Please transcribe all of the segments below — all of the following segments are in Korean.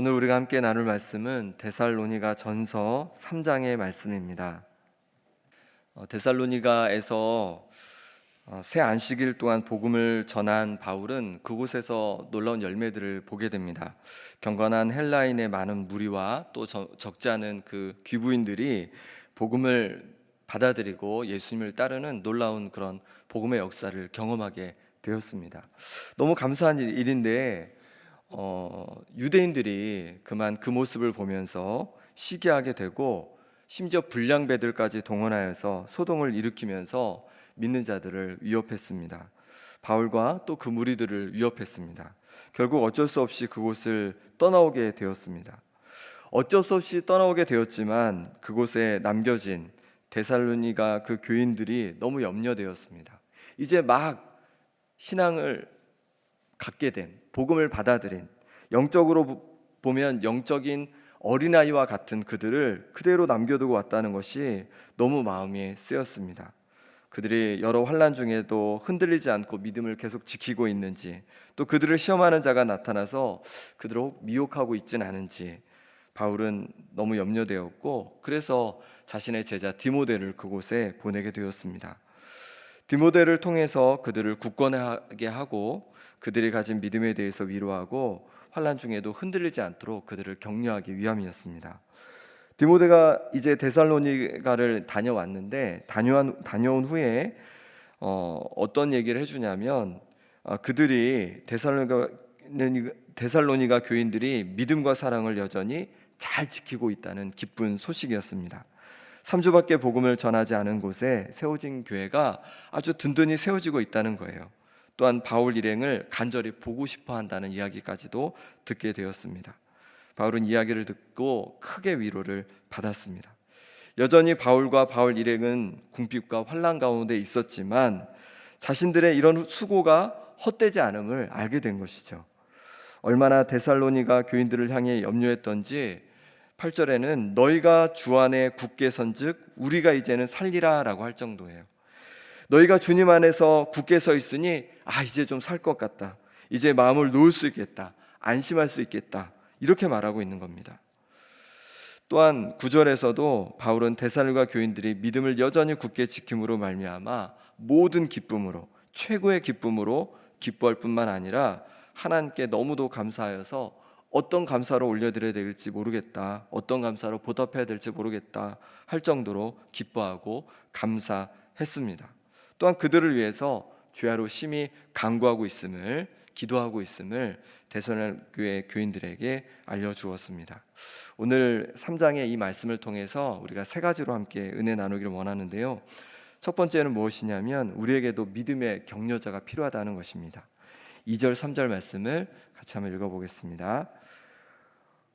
오늘 우리가 함께 나눌 말씀은 데살로니가 전서 3장의 말씀입니다. 데살로니가에서 새 안식일 동안 복음을 전한 바울은 그곳에서 놀라운 열매들을 보게 됩니다. 경건한 헬라인의 많은 무리와 또 적지 않은 그 귀부인들이 복음을 받아들이고 예수님을 따르는 놀라운 그런 복음의 역사를 경험하게 되었습니다. 너무 감사한 일인데 유대인들이 그만 그 모습을 보면서 시기하게 되고 심지어 불량배들까지 동원하여서 소동을 일으키면서 믿는 자들을 위협했습니다. 바울과 또 그 무리들을 위협했습니다. 결국 어쩔 수 없이 그곳을 떠나오게 되었습니다. 어쩔 수 없이 떠나오게 되었지만 그곳에 남겨진 데살로니가 그 교인들이 너무 염려되었습니다. 이제 막 신앙을 갖게 된, 복음을 받아들인, 영적으로 보면 영적인 어린아이와 같은 그들을 그대로 남겨두고 왔다는 것이 너무 마음이 쓰였습니다. 그들이 여러 환난 중에도 흔들리지 않고 믿음을 계속 지키고 있는지, 또 그들을 시험하는 자가 나타나서 그들을 미혹하고 있지는 않은지 바울은 너무 염려되었고, 그래서 자신의 제자 디모데를 그곳에 보내게 되었습니다. 디모데를 통해서 그들을 굳건하게 하고 그들이 가진 믿음에 대해서 위로하고 환난 중에도 흔들리지 않도록 그들을 격려하기 위함이었습니다. 디모데가 이제 데살로니가를 다녀왔는데 다녀온 후에 어떤 얘기를 해주냐면 그들이 데살로니가 교인들이 믿음과 사랑을 여전히 잘 지키고 있다는 기쁜 소식이었습니다. 3주밖에 복음을 전하지 않은 곳에 세워진 교회가 아주 든든히 세워지고 있다는 거예요. 또한 바울 일행을 간절히 보고 싶어 한다는 이야기까지도 듣게 되었습니다. 바울은 이야기를 듣고 크게 위로를 받았습니다. 여전히 바울과 바울 일행은 궁핍과 환난 가운데 있었지만 자신들의 이런 수고가 헛되지 않음을 알게 된 것이죠. 얼마나 데살로니가 교인들을 향해 염려했던지 8절에는 너희가 주 안에 굳게 선즉 우리가 이제는 살리라 라고 할 정도예요. 너희가 주님 안에서 굳게 서 있으니 이제 좀 살 것 같다, 이제 마음을 놓을 수 있겠다, 안심할 수 있겠다, 이렇게 말하고 있는 겁니다. 또한 9절에서도 바울은 데살로니가 교인들이 믿음을 여전히 굳게 지킴으로 말미암아 모든 기쁨으로, 최고의 기쁨으로 기뻐할 뿐만 아니라 하나님께 너무도 감사하여서 어떤 감사로 올려드려야 될지 모르겠다, 어떤 감사로 보답해야 될지 모르겠다 할 정도로 기뻐하고 감사했습니다. 또한 그들을 위해서 주야로 심히 간구하고 있음을, 기도하고 있음을 데살로니가 교회 교인들에게 알려주었습니다. 오늘 3장의 이 말씀을 통해서 우리가 세 가지로 함께 은혜 나누기를 원하는데요. 첫 번째는 무엇이냐면 우리에게도 믿음의 격려자가 필요하다는 것입니다. 2절 3절 말씀을 같이 한번 읽어보겠습니다.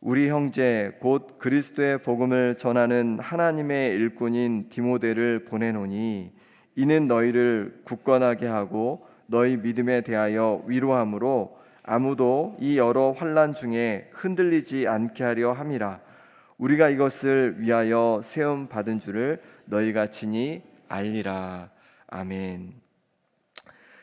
우리 형제 곧 그리스도의 복음을 전하는 하나님의 일꾼인 디모데를 보내노니 이는 너희를 굳건하게 하고 너희 믿음에 대하여 위로함으로 아무도 이 여러 환난 중에 흔들리지 않게 하려 함이라. 우리가 이것을 위하여 세움 받은 줄을 너희가 친히 알리라. 아멘.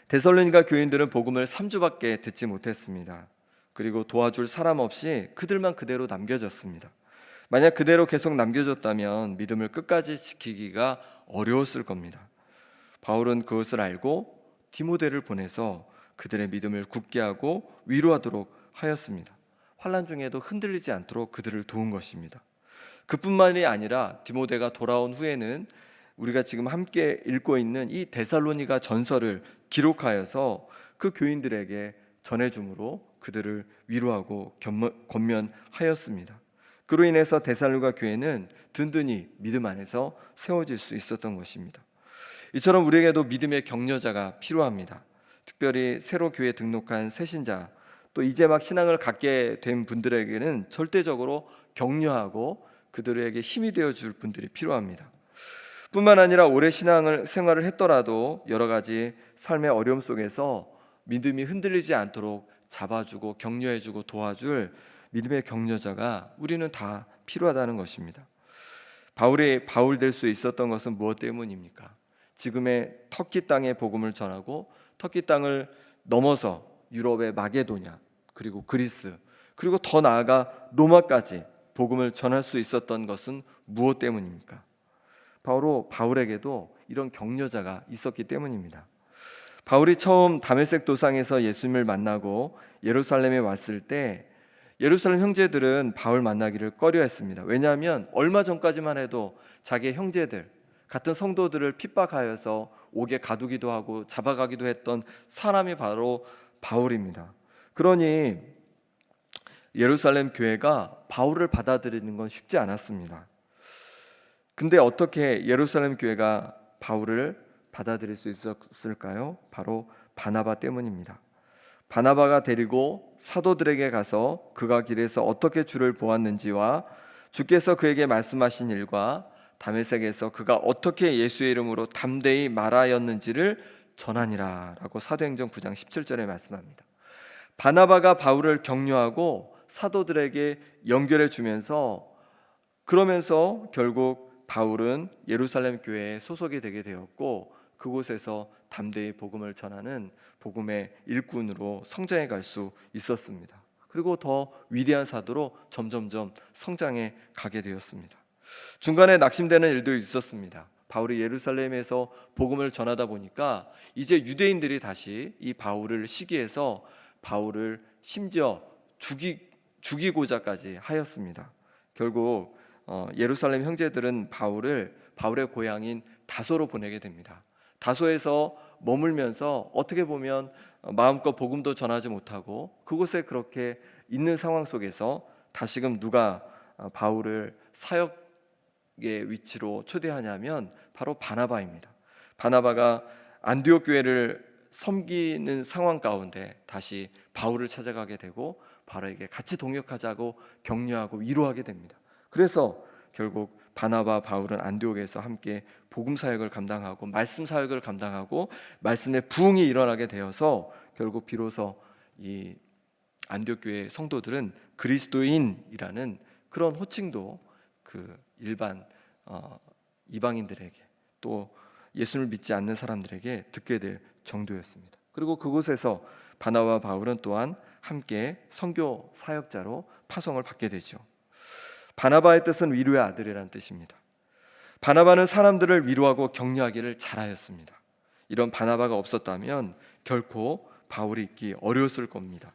데살로니가 교인들은 복음을 3주밖에 듣지 못했습니다. 그리고 도와줄 사람 없이 그들만 그대로 남겨졌습니다. 만약 그대로 계속 남겨졌다면 믿음을 끝까지 지키기가 어려웠을 겁니다. 바울은 그것을 알고 디모데를 보내서 그들의 믿음을 굳게 하고 위로하도록 하였습니다. 환난 중에도 흔들리지 않도록 그들을 도운 것입니다. 그뿐만이 아니라 디모데가 돌아온 후에는 우리가 지금 함께 읽고 있는 이 데살로니가 전서를 기록하여서 그 교인들에게 전해줌으로 그들을 위로하고 권면하였습니다. 그로 인해서 데살로니가 교회는 든든히 믿음 안에서 세워질 수 있었던 것입니다. 이처럼 우리에게도 믿음의 격려자가 필요합니다. 특별히 새로 교회에 등록한 새신자, 또 이제 막 신앙을 갖게 된 분들에게는 절대적으로 격려하고 그들에게 힘이 되어줄 분들이 필요합니다. 뿐만 아니라 오래 생활을 했더라도 여러 가지 삶의 어려움 속에서 믿음이 흔들리지 않도록 잡아주고 격려해주고 도와줄 믿음의 격려자가 우리는 다 필요하다는 것입니다. 바울이 바울 될 수 있었던 것은 무엇 때문입니까? 지금의 터키 땅에 복음을 전하고 터키 땅을 넘어서 유럽의 마게도냐, 그리고 그리스, 그리고 더 나아가 로마까지 복음을 전할 수 있었던 것은 무엇 때문입니까? 바로 바울에게도 이런 격려자가 있었기 때문입니다. 바울이 처음 다메섹 도상에서 예수님을 만나고 예루살렘에 왔을 때 예루살렘 형제들은 바울 만나기를 꺼려했습니다. 왜냐하면 얼마 전까지만 해도 자기의 형제들, 같은 성도들을 핍박하여서 옥에 가두기도 하고 잡아가기도 했던 사람이 바로 바울입니다. 그러니 예루살렘 교회가 바울을 받아들이는 건 쉽지 않았습니다. 근데 어떻게 예루살렘 교회가 바울을 받아들일 수 있었을까요? 바로 바나바 때문입니다. 바나바가 데리고 사도들에게 가서 그가 길에서 어떻게 주를 보았는지와 주께서 그에게 말씀하신 일과 다메섹에서 그가 어떻게 예수의 이름으로 담대히 말하였는지를 전하니라 라고 사도행전 9장 17절에 말씀합니다. 바나바가 바울을 격려하고 사도들에게 연결해 주면서 그러면서 결국 바울은 예루살렘 교회에 소속이 되게 되었고 그곳에서 담대히 복음을 전하는 복음의 일꾼으로 성장해 갈 수 있었습니다. 그리고 더 위대한 사도로 점점점 성장해 가게 되었습니다. 중간에 낙심되는 일도 있었습니다. 바울이 예루살렘에서 복음을 전하다 보니까 이제 유대인들이 다시 이 바울을 시기해서 바울을 심지어 죽이고자까지 하였습니다. 결국 예루살렘 형제들은 바울의 고향인 다소로 보내게 됩니다. 다소에서 머물면서 어떻게 보면 마음껏 복음도 전하지 못하고 그곳에 그렇게 있는 상황 속에서 다시금 누가 바울을 사역의 위치로 초대하냐면 바로 바나바입니다. 바나바가 안디옥 교회를 섬기는 상황 가운데 다시 바울을 찾아가게 되고 바울에게 같이 동역하자고 격려하고 위로하게 됩니다. 그래서 결국 바나바 바울은 안디옥에서 함께 복음 사역을 감당하고 말씀 사역을 감당하고 말씀의 부흥이 일어나게 되어서 결국 비로소 이 안디옥 교회 성도들은 그리스도인이라는 그런 호칭도 그 일반 이방인들에게 또 예수를 믿지 않는 사람들에게 듣게 될 정도였습니다. 그리고 그곳에서 바나바와 바울은 또한 함께 선교 사역자로 파송을 받게 되죠. 바나바의 뜻은 위로의 아들이라는 뜻입니다. 바나바는 사람들을 위로하고 격려하기를 잘하였습니다. 이런 바나바가 없었다면 결코 바울이 있기 어려웠을 겁니다.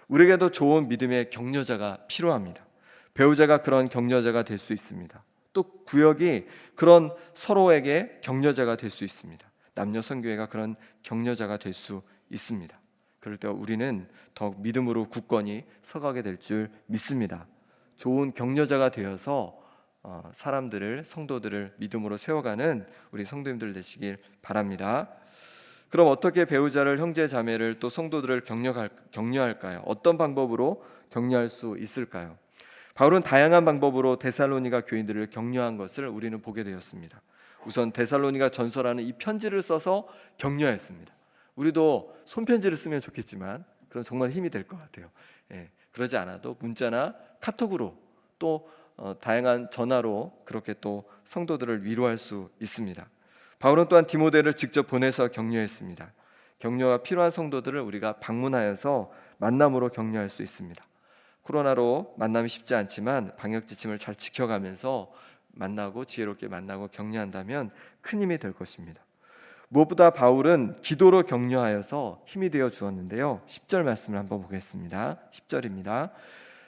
우리에게도 좋은 믿음의 격려자가 필요합니다. 배우자가 그런 격려자가 될 수 있습니다. 또 구역이 그런 서로에게 격려자가 될 수 있습니다. 남녀 선교회가 그런 격려자가 될 수 있습니다. 그럴 때 우리는 더욱 믿음으로 굳건히 서가게 될 줄 믿습니다. 좋은 격려자가 되어서 사람들을 성도들을 믿음으로 세워가는 우리 성도님들 되시길 바랍니다. 그럼 어떻게 배우자를 형제 자매를 또 성도들을 격려할까요? 어떤 방법으로 격려할 수 있을까요? 바울은 다양한 방법으로 데살로니가 교인들을 격려한 것을 우리는 보게 되었습니다. 우선 데살로니가 전서라는 이 편지를 써서 격려했습니다. 우리도 손편지를 쓰면 좋겠지만 그런 정말 힘이 될 것 같아요. 그러지 않아도 문자나 카톡으로 또 다양한 전화로 그렇게 또 성도들을 위로할 수 있습니다. 바울은 또한 디모데를 직접 보내서 격려했습니다. 격려가 필요한 성도들을 우리가 방문하여서 만남으로 격려할 수 있습니다. 코로나로 만남이 쉽지 않지만 방역 지침을 잘 지켜가면서 만나고 지혜롭게 만나고 격려한다면 큰 힘이 될 것입니다. 무엇보다 바울은 기도로 격려하여서 힘이 되어 주었는데요. 10절 말씀을 한번 보겠습니다. 10절입니다.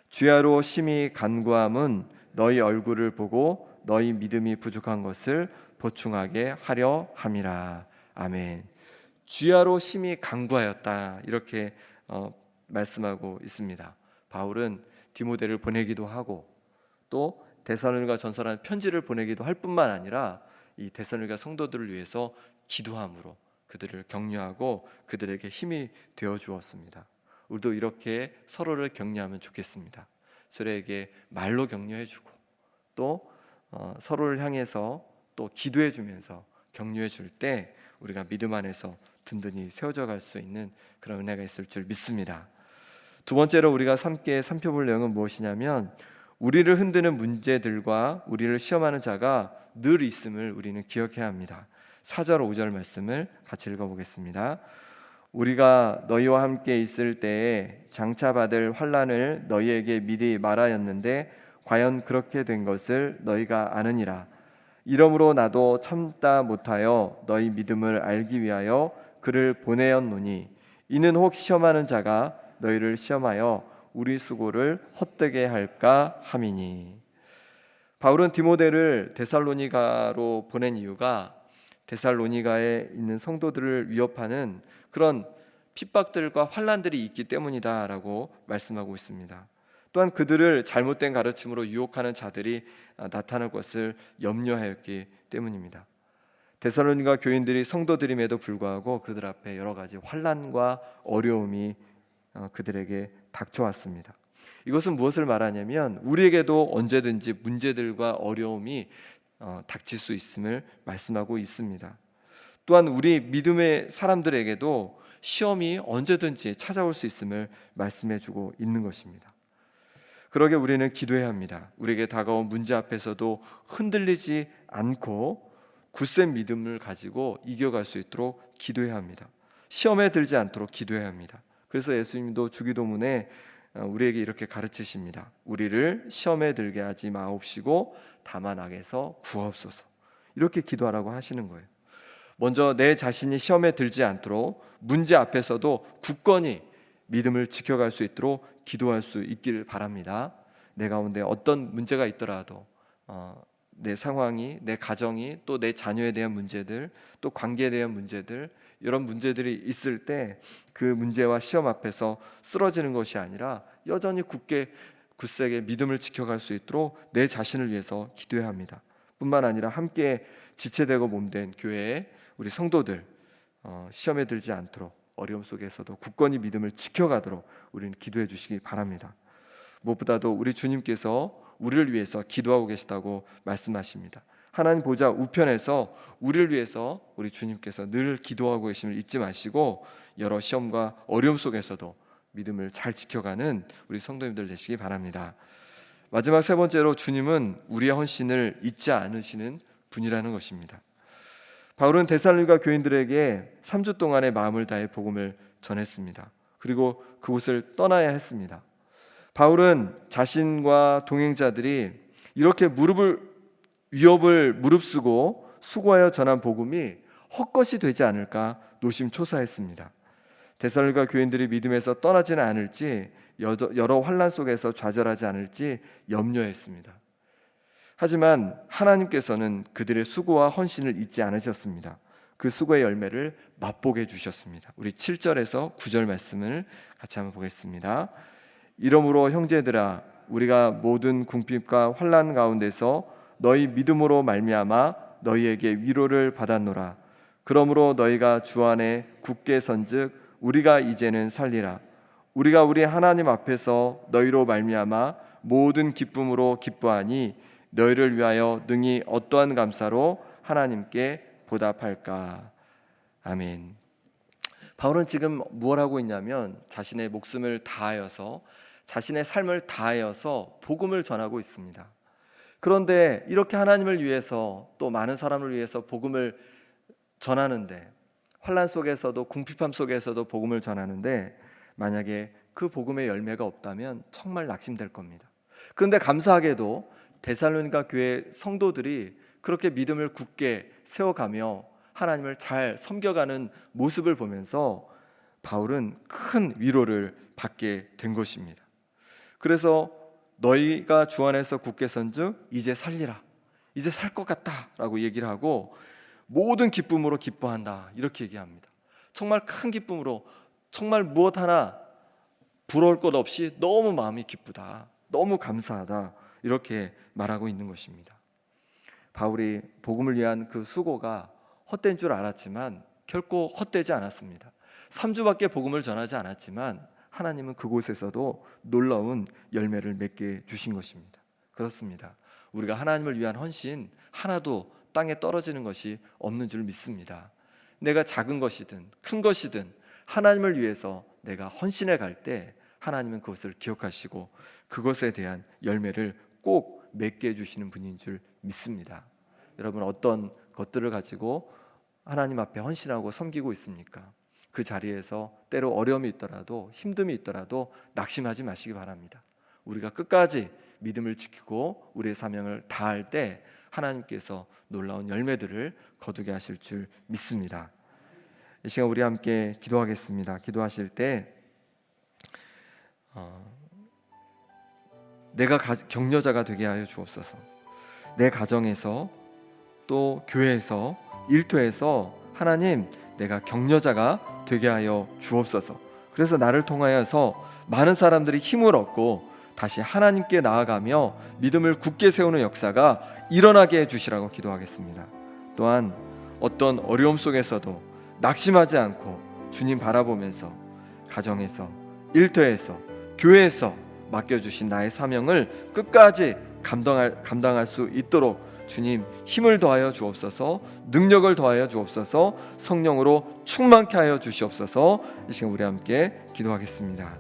주야로 심히 간구함은 너희 얼굴을 보고 너희 믿음이 부족한 것을 보충하게 하려 함이라. 아멘. 주야로 심히 간구하였다 이렇게 말씀하고 있습니다. 바울은 디모데를 보내기도 하고 또 데살로니가 전서라는 편지를 보내기도 할 뿐만 아니라 이 데살로니가 성도들을 위해서 기도함으로 그들을 격려하고 그들에게 힘이 되어 주었습니다. 우리도 이렇게 서로를 격려하면 좋겠습니다. 서로에게 말로 격려해 주고 또 서로를 향해서 또 기도해 주면서 격려해 줄 때 우리가 믿음 안에서 든든히 세워져 갈 수 있는 그런 은혜가 있을 줄 믿습니다. 두 번째로 우리가 함께 살펴볼 내용은 무엇이냐면 우리를 흔드는 문제들과 우리를 시험하는 자가 늘 있음을 우리는 기억해야 합니다. 4절 5절 말씀을 같이 읽어보겠습니다. 우리가 너희와 함께 있을 때에 장차 받을 환난을 너희에게 미리 말하였는데 과연 그렇게 된 것을 너희가 아느니라. 이러므로 나도 참다 못하여 너희 믿음을 알기 위하여 그를 보내었노니 이는 혹 시험하는 자가 너희를 시험하여 우리 수고를 헛되게 할까 함이니. 바울은 디모데를 데살로니가로 보낸 이유가 데살로니가에 있는 성도들을 위협하는 그런 핍박들과 환난들이 있기 때문이다라고 말씀하고 있습니다. 또한 그들을 잘못된 가르침으로 유혹하는 자들이 나타날 것을 염려하였기 때문입니다. 데살로니가 교인들이 성도들임에도 불구하고 그들 앞에 여러 가지 환난과 어려움이 그들에게 닥쳐왔습니다. 이것은 무엇을 말하냐면 우리에게도 언제든지 문제들과 어려움이 닥칠 수 있음을 말씀하고 있습니다. 또한 우리 믿음의 사람들에게도 시험이 언제든지 찾아올 수 있음을 말씀해주고 있는 것입니다. 그러게 우리는 기도해야 합니다. 우리에게 다가온 문제 앞에서도 흔들리지 않고 굳센 믿음을 가지고 이겨갈 수 있도록 기도해야 합니다. 시험에 들지 않도록 기도해야 합니다. 그래서 예수님도 주기도문에 우리에게 이렇게 가르치십니다. 우리를 시험에 들게 하지 마옵시고 다만 악에서 구하옵소서. 이렇게 기도하라고 하시는 거예요. 먼저 내 자신이 시험에 들지 않도록 문제 앞에서도 굳건히 믿음을 지켜갈 수 있도록 기도할 수 있기를 바랍니다. 내 가운데 어떤 문제가 있더라도 내 상황이, 내 가정이, 또 내 자녀에 대한 문제들, 또 관계에 대한 문제들, 이런 문제들이 있을 때 그 문제와 시험 앞에서 쓰러지는 것이 아니라 여전히 굳세게 믿음을 지켜갈 수 있도록 내 자신을 위해서 기도해야 합니다. 뿐만 아니라 함께 지체되고 몸된 교회의 우리 성도들 시험에 들지 않도록 어려움 속에서도 굳건히 믿음을 지켜가도록 우리는 기도해 주시기 바랍니다. 무엇보다도 우리 주님께서 우리를 위해서 기도하고 계시다고 말씀하십니다. 하나님 보좌 우편에서 우리를 위해서 우리 주님께서 늘 기도하고 계심을 잊지 마시고 여러 시험과 어려움 속에서도 믿음을 잘 지켜가는 우리 성도님들 되시기 바랍니다. 마지막 세 번째로 주님은 우리의 헌신을 잊지 않으시는 분이라는 것입니다. 바울은 데살로니가 교인들에게 3주 동안의 마음을 다해 복음을 전했습니다. 그리고 그곳을 떠나야 했습니다. 바울은 자신과 동행자들이 이렇게 위협을 무릅쓰고 수고하여 전한 복음이 헛것이 되지 않을까 노심초사했습니다. 데살로니가 교인들이 믿음에서 떠나지는 않을지 여러 환난 속에서 좌절하지 않을지 염려했습니다. 하지만 하나님께서는 그들의 수고와 헌신을 잊지 않으셨습니다. 그 수고의 열매를 맛보게 해주셨습니다. 우리 7절에서 9절 말씀을 같이 한번 보겠습니다. 이러므로 형제들아 우리가 모든 궁핍과 환난 가운데서 너희 믿음으로 말미암아 너희에게 위로를 받았노라. 그러므로 너희가 주 안에 굳게 선즉 우리가 이제는 살리라. 우리가 우리 하나님 앞에서 너희로 말미암아 모든 기쁨으로 기뻐하니 너희를 위하여 능히 어떠한 감사로 하나님께 보답할까. 아멘. 바울은 지금 무엇을 하고 있냐면 자신의 목숨을 다하여서 자신의 삶을 다하여서 복음을 전하고 있습니다. 그런데 이렇게 하나님을 위해서 또 많은 사람을 위해서 복음을 전하는데 환난 속에서도 궁핍함 속에서도 복음을 전하는데 만약에 그 복음의 열매가 없다면 정말 낙심될 겁니다. 그런데 감사하게도 데살로니가 교회 성도들이 그렇게 믿음을 굳게 세워가며 하나님을 잘 섬겨가는 모습을 보면서 바울은 큰 위로를 받게 된 것입니다. 그래서 너희가 주 안에서 굳게 선즉 이제 살리라. 이제 살 것 같다라고 얘기를 하고 모든 기쁨으로 기뻐한다 이렇게 얘기합니다. 정말 큰 기쁨으로 정말 무엇 하나 부러울 것 없이 너무 마음이 기쁘다. 너무 감사하다. 이렇게 말하고 있는 것입니다. 바울이 복음을 위한 그 수고가 헛된 줄 알았지만 결코 헛되지 않았습니다. 3주밖에 복음을 전하지 않았지만 하나님은 그곳에서도 놀라운 열매를 맺게 주신 것입니다. 그렇습니다. 우리가 하나님을 위한 헌신 하나도 땅에 떨어지는 것이 없는 줄 믿습니다. 내가 작은 것이든 큰 것이든 하나님을 위해서 내가 헌신해 갈 때 하나님은 그것을 기억하시고 그것에 대한 열매를 꼭 맺게 해주시는 분인 줄 믿습니다. 여러분 어떤 것들을 가지고 하나님 앞에 헌신하고 섬기고 있습니까? 그 자리에서 때로 어려움이 있더라도 힘듦이 있더라도 낙심하지 마시기 바랍니다. 우리가 끝까지 믿음을 지키고 우리의 사명을 다할 때 하나님께서 놀라운 열매들을 거두게 하실 줄 믿습니다. 이 시간 우리 함께 기도하겠습니다. 기도하실 때 내가 격려자가 되게 하여 주옵소서. 내 가정에서 또 교회에서 일터에서 하나님 내가 격려자가 되게 하여 주옵소서. 그래서 나를 통하여서 많은 사람들이 힘을 얻고 다시 하나님께 나아가며 믿음을 굳게 세우는 역사가 일어나게 해주시라고 기도하겠습니다. 또한 어떤 어려움 속에서도 낙심하지 않고 주님 바라보면서 가정에서 일터에서 교회에서 맡겨주신 나의 사명을 끝까지 감당할 수 있도록 주님 힘을 더하여 주옵소서, 능력을 더하여 주옵소서, 성령으로 충만케 하여 주시옵소서. 이 시간 우리 함께 기도하겠습니다.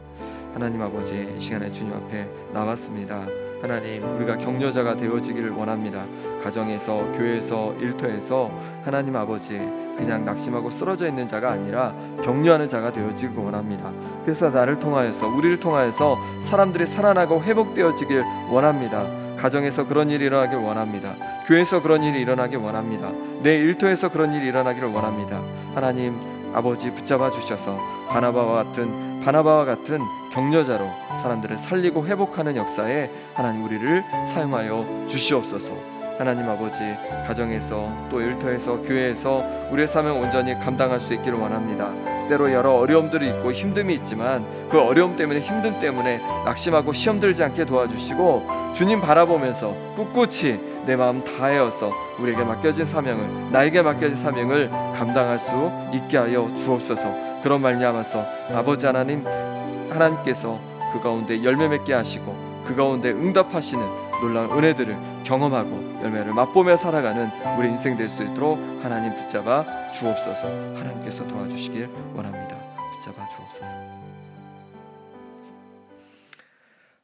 하나님 아버지, 이 시간에 주님 앞에 나왔습니다. 하나님, 우리가 격려자가 되어지기를 원합니다. 가정에서, 교회에서, 일터에서 하나님 아버지, 그냥 낙심하고 쓰러져 있는 자가 아니라 격려하는 자가 되어지길 원합니다. 그래서 나를 통하여서, 우리를 통하여서 사람들이 살아나고 회복되어지길 원합니다. 가정에서 그런 일이 일어나길 원합니다. 교회에서 그런 일이 일어나길 원합니다. 내 일터에서 그런 일이 일어나기를 원합니다. 하나님 아버지, 붙잡아 주셔서 바나바와 같은 격려자로 사람들을 살리고 회복하는 역사에 하나님 우리를 사용하여 주시옵소서. 하나님 아버지, 가정에서 또 일터에서 교회에서 우리의 사명 온전히 감당할 수 있기를 원합니다. 때로 여러 어려움들이 있고 힘듦이 있지만 그 어려움 때문에, 힘듦 때문에 낙심하고 시험 들지 않게 도와주시고 주님 바라보면서 꿋꿋이 내 마음 다하여서 우리에게 맡겨진 사명을, 나에게 맡겨진 사명을 감당할 수 있게 하여 주옵소서. 그런 말미암아서 아버지 하나님께서 그 가운데 열매 맺게 하시고 그 가운데 응답하시는 놀라운 은혜들을 경험하고 열매를 맛보며 살아가는 우리 인생 될 수 있도록 하나님 붙잡아 주옵소서. 하나님께서 도와주시길 원합니다. 붙잡아 주옵소서.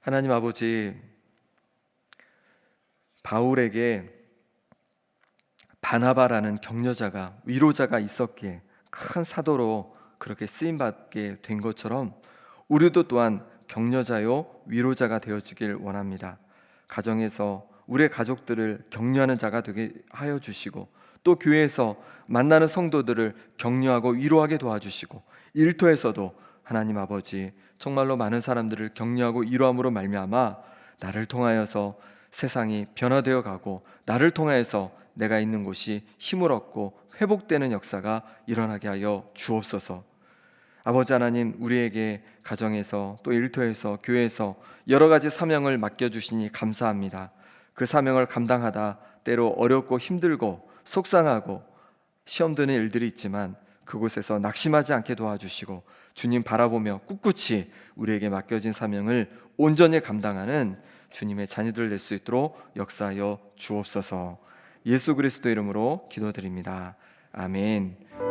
하나님 아버지, 바울에게 바나바라는 격려자가, 위로자가 있었기에 큰 사도로 그렇게 쓰임받게 된 것처럼 우리도 또한 격려자요 위로자가 되어지길 원합니다. 가정에서 우리의 가족들을 격려하는 자가 되게 하여 주시고, 또 교회에서 만나는 성도들을 격려하고 위로하게 도와주시고, 일터에서도 하나님 아버지 정말로 많은 사람들을 격려하고 위로함으로 말미암아 나를 통하여서 세상이 변화되어 가고, 나를 통하여서 내가 있는 곳이 힘을 얻고 회복되는 역사가 일어나게 하여 주옵소서. 아버지 하나님, 우리에게 가정에서 또 일터에서 교회에서 여러 가지 사명을 맡겨주시니 감사합니다. 그 사명을 감당하다 때로 어렵고 힘들고 속상하고 시험 드는 일들이 있지만 그곳에서 낙심하지 않게 도와주시고 주님 바라보며 꿋꿋이 우리에게 맡겨진 사명을 온전히 감당하는 주님의 자녀들 될 수 있도록 역사하여 주옵소서. 예수 그리스도 이름으로 기도드립니다. 아멘.